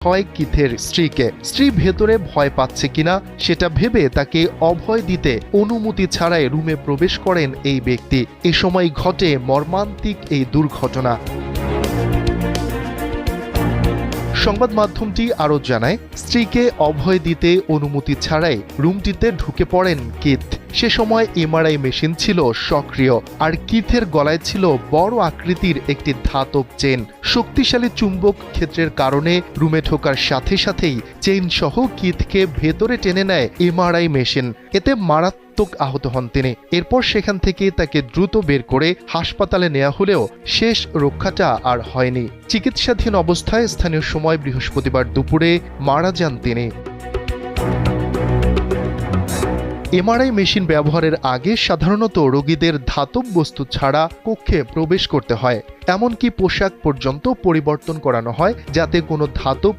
হয় কিথের স্ত্রীকে। স্ত্রী ভেতরে ভয় পাচ্ছে কিনা সেটা ভেবে তাকে অভয় দিতে অনুমতি ছাড়াই রুমে প্রবেশ করেন এই ব্যক্তি। এ সময় ঘটে মর্মান্তিক এই দুর্ঘটনা। সংবাদ মাধ্যমটি আরও জানায়, স্ত্রীকে অভয় দিতে অনুমতি ছাড়াই রুমটিতে ঢুকে পড়েন কিথ। সে সময় এমআরআই মেশিন ছিল সক্রিয়, আর কিথের গলায় ছিল বড় আকৃতির একটি ধাতব চেন। শক্তিশালী চুম্বক ক্ষেত্রের কারণে রুমে ঢোকার সাথে সাথেই চেইন সহ কিথকে ভেতরে টেনে নেয় এমআরআই মেশিন। এতে মারাত্মক আহত হন তিনি। এরপর সেখান থেকে তাকে দ্রুত বের করে হাসপাতালে নেওয়া হলেও শেষ রক্ষাটা আর হয়নি। চিকিৎসাধীন অবস্থায় স্থানীয় সময় বৃহস্পতিবার দুপুরে মারা যান তিনি। এমআরআই মেশিন ব্যবহারের আগে সাধারণত রোগীদের ধাতব বস্তু ছাড়া কক্ষে প্রবেশ করতে হয়। এমনকি পোশাক পর্যন্ত পরিবর্তন করানো হয় যাতে কোনো ধাতব